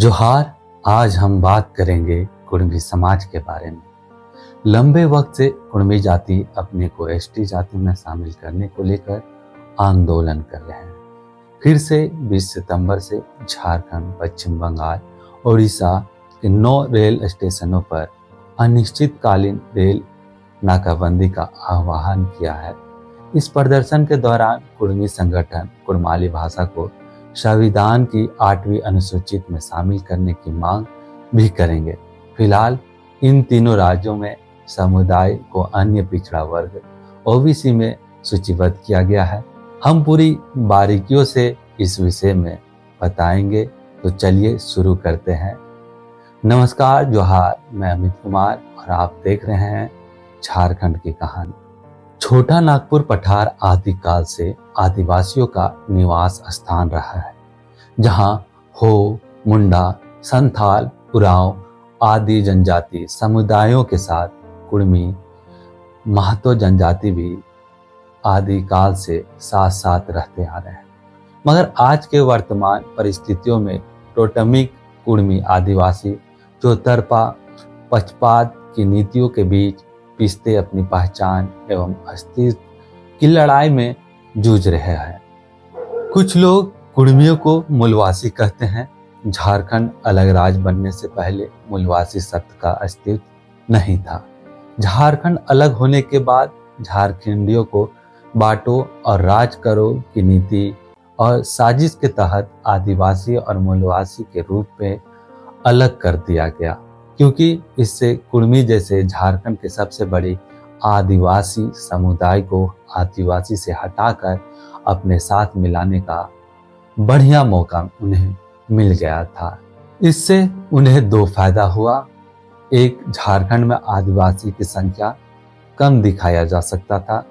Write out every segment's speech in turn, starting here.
जोहार। आज हम बात करेंगे कुर्मी समाज के बारे में। लंबे वक्त से कुर्मी जाति अपने को एसटी जाति में शामिल करने को लेकर आंदोलन कर रहे हैं। फिर से 20 सितंबर से झारखंड, पश्चिम बंगाल, उड़ीसा के 9 रेल स्टेशनों पर अनिश्चितकालीन रेल नाकाबंदी का आह्वान किया है। इस प्रदर्शन के दौरान कुर्मी संगठन कुर्माली भाषा को संविधान की 8वीं अनुसूचित में शामिल करने की मांग भी करेंगे। फिलहाल इन तीनों राज्यों में समुदाय को अन्य पिछड़ा वर्ग ओबीसी में सूचीबद्ध किया गया है। हम पूरी बारीकियों से इस विषय में बताएंगे, तो चलिए शुरू करते हैं। नमस्कार, जोहार। मैं अमित कुमार और आप देख रहे हैं झारखंड की कहानी। छोटा नागपुर पठार आदिकाल से आदिवासियों का निवास स्थान रहा है, जहां हो, मुंडा, संथाल, उरांव आदि जनजाति समुदायों के साथ कुर्मी, महतो जनजाति भी आदिकाल से साथ साथ रहते आ रहे हैं। मगर आज के वर्तमान परिस्थितियों में टोटमिक कुर्मी आदिवासी चौतरफा पक्षपात की नीतियों के बीच पिसते अपनी पहचान एवं अस्तित्व की लड़ाई में जूझ रहे हैं। कुछ लोग कुर्मियों को मूलवासी कहते हैं। झारखंड अलग राज्य बनने से पहले मूलवासी शब्द का अस्तित्व नहीं था। झारखंड अलग होने के बाद झारखंडियों को बांटो और राज करो की नीति और साजिश के तहत आदिवासी और मूलवासी के रूप में अलग कर दिया गया, क्योंकि इससे कुर्मी जैसे झारखंड के सबसे बड़ी आदिवासी समुदाय को आदिवासी से हटाकर अपने साथ मिलाने का बढ़िया मौका उन्हें मिल गया था। इससे उन्हें 2 फायदा हुआ। एक, झारखंड में आदिवासी की संख्या कम दिखाया जा सकता था,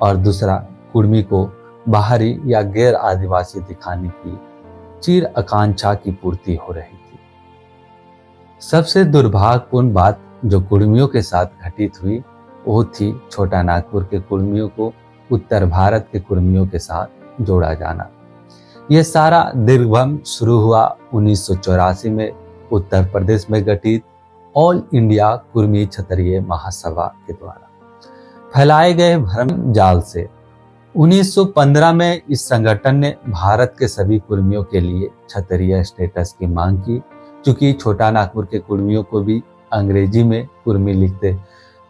और दूसरा, कुर्मी को बाहरी या गैर आदिवासी दिखाने की चिर आकांक्षा की पूर्ति हो रही थी। सबसे दुर्भाग्यपूर्ण बात जो कुर्मियों के साथ घटित हुई वो थी छोटा नागपुर के कुर्मियों को उत्तर भारत के कुर्मियों के साथ जोड़ा जाना। यह सारा दिग्भ्रम शुरू हुआ 1984 में उत्तर प्रदेश में गठित ऑल इंडिया कुर्मी क्षत्रिय महासभा के द्वारा फैलाए गए भ्रम जाल से। 1915 में इस संगठन ने भारत के सभी कुर्मियों के लिए क्षत्रिय स्टेटस की मांग की। चूंकि छोटा नागपुर के कुर्मियों को भी अंग्रेजी में कुर्मी लिखते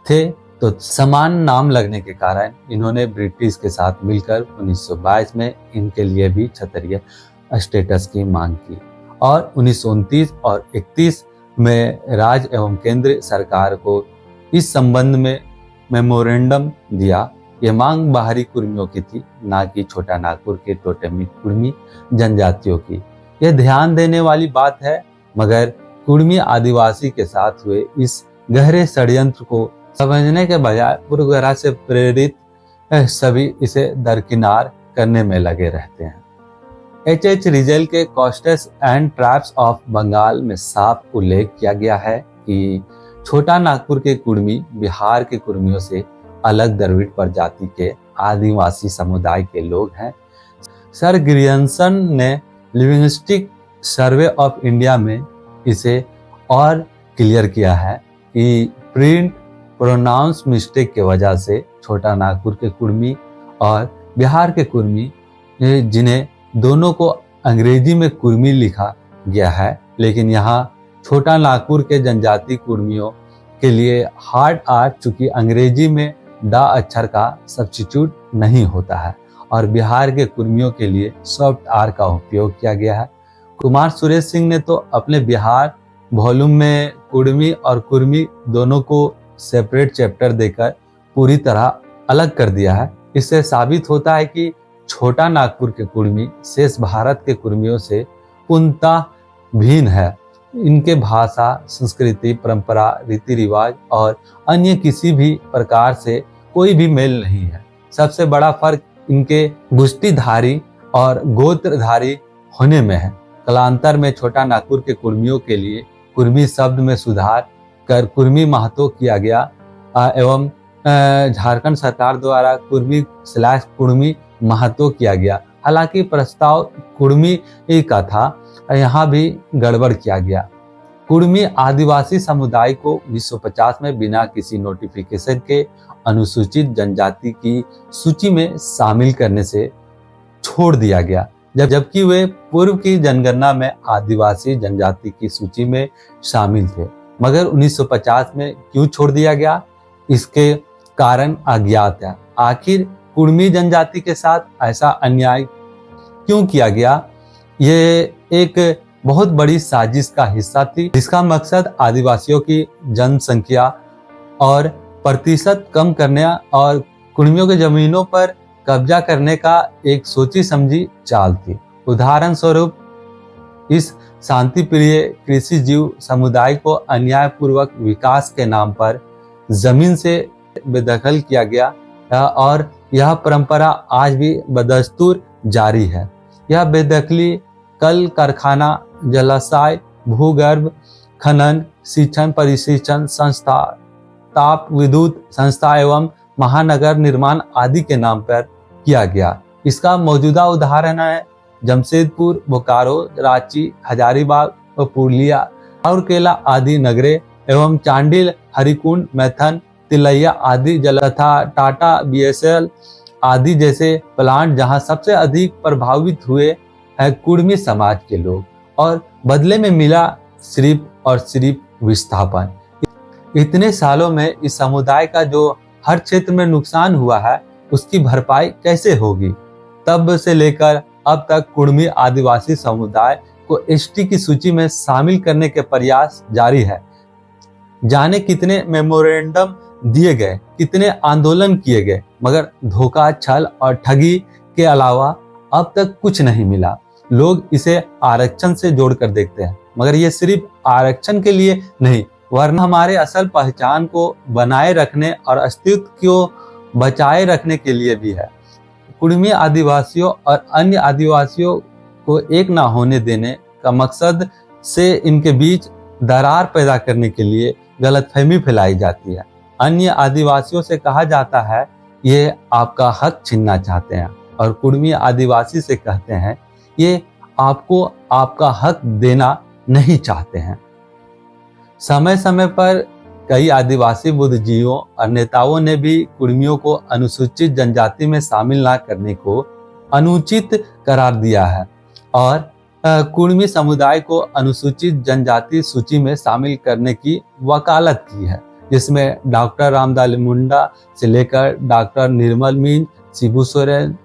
थे, तो समान नाम लगने के कारण इन्होंने ब्रिटिश के साथ मिलकर 1922 में इनके लिए भी क्षत्रिय स्टेटस की मांग की, और 1929 और 31 में राज्य एवं केंद्र सरकार को इस संबंध में मेमोरेंडम दिया। यह मांग बाहरी कुर्मियों की थी, ना कि छोटा नागपुर के टोटेमिक कुर्मी जनजातियों की। यह ध्यान देने वाली बात है, मगर कुर्मी आदिवासी के साथ हुए इस गहरे षड्यंत्र को समझने के बजाय पूर्वग्रह से प्रेरित सभी इसे दरकिनार करने में लगे रहते हैं। H.H. रिजेल के castes and tribes of Bengal में साफ उल्लेख किया गया है कि छोटा नागपुर के कुर्मी बिहार के कुर्मियों से अलग द्रविड़ प्रजाति के आदिवासी समुदाय के लोग हैं। सर ग्रियर्सन ने लिंग्विस्टिक सर्वे ऑफ इंडिया में इसे और क्लियर किया है कि प्रिंट प्रोनाउंस मिस्टेक के वजह से छोटा नागपुर के कुर्मी और बिहार के कुर्मी, जिन्हें दोनों को अंग्रेजी में कुर्मी लिखा गया है, लेकिन यहाँ छोटा नागपुर के जनजाति कुर्मियों के लिए हार्ड आर, चूंकि अंग्रेजी में डा अक्षर का सब्स्टिट्यूट नहीं होता है, और बिहार के कुर्मियों के लिए सॉफ्ट आर का उपयोग किया गया है। कुमार सुरेश सिंह ने तो अपने बिहार वॉल्यूम में कुर्मी और कुर्मी दोनों को सेपरेट चैप्टर देकर पूरी तरह अलग कर दिया है। इससे साबित होता है कि छोटा नागपुर के कुर्मी शेष भारत के कुर्मियों से पूर्णतः भिन्न है। इनके भाषा, संस्कृति, परंपरा, रीति रिवाज और अन्य किसी भी प्रकार से कोई भी मेल नहीं है। सबसे बड़ा फर्क इनके गुष्टीधारी और गोत्रधारी होने में है। कालांतर में छोटा नागपुर के कुर्मियों के लिए कुर्मी शब्द में सुधार कर कुर्मी महतो किया गया, एवं झारखंड सरकार द्वारा कुर्मी महतो किया गया। हालांकि प्रस्ताव कुर्मी का था, यहाँ भी गड़बड़ किया गया। कुर्मी आदिवासी समुदाय को 1950 में बिना किसी नोटिफिकेशन के अनुसूचित जनजाति की सूची में शामिल करने से छोड़ दिया गया, जबकि वे पूर्व की जनगणना में आदिवासी जनजाति की सूची में शामिल थे। मगर 1950 में क्यों छोड़ दिया गया, इसके कारण अज्ञात है। आखिर कुर्मी जनजाति के साथ ऐसा अन्याय क्यों किया गया? ये एक बहुत बड़ी साजिश का हिस्सा थी, जिसका मकसद आदिवासियों की जनसंख्या और प्रतिशत कम करने और कुर्मियों के जमीनों पर कब्जा करने का एक सोची समझी चाल थी। उदाहरण स्वरूप, इस शांतिप्रिय कृषि जीव समुदाय को अन्यायपूर्वक विकास के नाम पर जमीन से बेदखल किया गया और यह परंपरा आज भी बदस्तूर जारी है। यह बेदखली कल कारखाना, जलाशय, भूगर्भ खनन, शिक्षण परिशिक्षण संस्था, ताप विद्युत संस्था एवं महानगर निर्माण आदि के नाम पर किया गया। इसका मौजूदा उदाहरण है जमशेदपुर, बोकारो, रांची, हजारीबाग व पुरुलिया, राउरकेला आदि नगरे एवं चांडिल, हरिकुंड, मैथन, तिलैया आदि जल तथा टाटा, बीएसएल आदि जैसे प्लांट, जहां सबसे अधिक प्रभावित हुए है कुर्मी समाज के लोग और बदले में मिला सिर्फ और सिर्फ विस्थापन। इतने सालों में इस समुदाय का जो हर क्षेत्र में नुकसान हुआ है, उसकी भरपाई कैसे होगी? तब से लेकर अब तक कुर्मी आदिवासी समुदाय को एसटी की सूची में शामिल करने के प्रयास जारी है। जाने कितने मेमोरेंडम दिए गए, कितने आंदोलन किए गए, मगर धोखा, छल और ठगी के अलावा अब तक कुछ नहीं मिला। लोग इसे आरक्षण से जोड़कर देखते हैं, मगर ये सिर्फ आरक्षण के लिए नहीं, वरना हमारे असल पहचान को बनाए रखने और अस्तित्व को बचाए रखने के लिए भी है। कुर्मी आदिवासियों और अन्य आदिवासियों को एक ना होने देने का मकसद से इनके बीच दरार पैदा करने के लिए गलतफहमी फैलाई जाती है। अन्य आदिवासियों से कहा जाता है ये आपका हक छीनना चाहते हैं, और कुर्मी आदिवासी से कहते हैं ये आपको आपका हक देना नहीं चाहते हैं। समय समय पर कई आदिवासी बुद्धिजीवियों और नेताओं ने भी कुर्मियों को अनुसूचित जनजाति में शामिल न करने को अनुचित करार दिया है और कुर्मी समुदाय को अनुसूचित जनजाति सूची में शामिल करने की वकालत की है, जिसमें डॉक्टर रामदास मुंडा से लेकर डॉक्टर निर्मल मीन, शिबू सोरेन,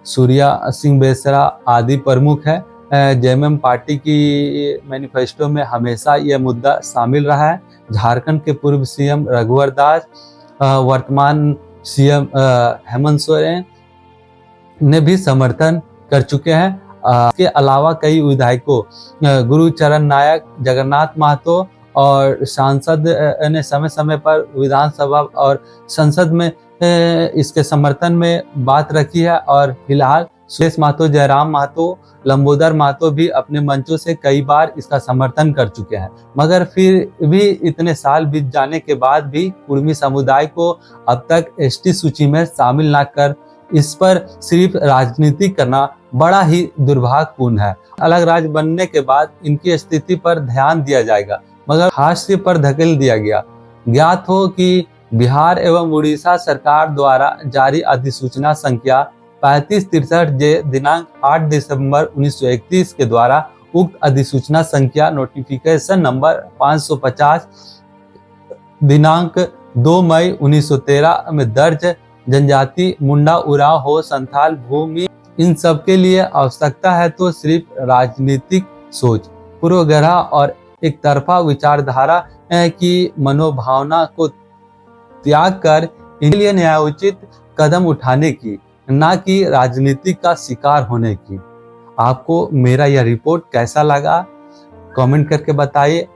सूर्या सिंह बेसरा आदि प्रमुख है। जेएमएम पार्टी की मैनिफेस्टो में हमेशा यह मुद्दा शामिल रहा है। झारखंड के पूर्व सीएम रघुवर दास, वर्तमान सीएम हेमंत सोरेन ने भी समर्थन कर चुके हैं। इसके अलावा कई विधायकों गुरुचरण नायक, जगन्नाथ महतो और सांसद ने समय समय पर विधानसभा और संसद में इसके समर्थन में बात रखी है और फिलहाल सुरेश महतो, जयराम महतो, लंबोदर महतो भी अपने मंचों से कई बार इसका समर्थन कर चुके हैं। मगर फिर भी इतने साल बीत जाने के बाद भी कुर्मी समुदाय को अब तक एसटी सूची में शामिल न कर इस पर सिर्फ राजनीति करना बड़ा ही दुर्भाग्यपूर्ण है। अलग राज्य बनने के बाद इनकी स्थिति पर ध्यान दिया जाएगा, मगर हाशिए पर धकेल दिया गया। ज्ञात हो कि बिहार एवं उड़ीसा सरकार द्वारा जारी अधिसूचना संख्या 3563 जे दिनांक 8 दिसंबर 1931 के द्वारा उक्त अधिसूचना संख्या नोटिफिकेशन नंबर 550 दिनांक 2 मई 1913 में दर्ज जनजाति, मुंडा, उरांव हो, संथाल, भूमि, इन सब के लिए आवश्यकता है तो सिर्फ राजनीतिक सोच, पूर्वग्रह और एक तरफा विचारधारा की मनोभावना को त्याग कर इनके लिए न्यायोचित कदम उठाने की, ना कि राजनीति का शिकार होने की। आपको मेरा यह रिपोर्ट कैसा लगा कमेंट करके बताइए।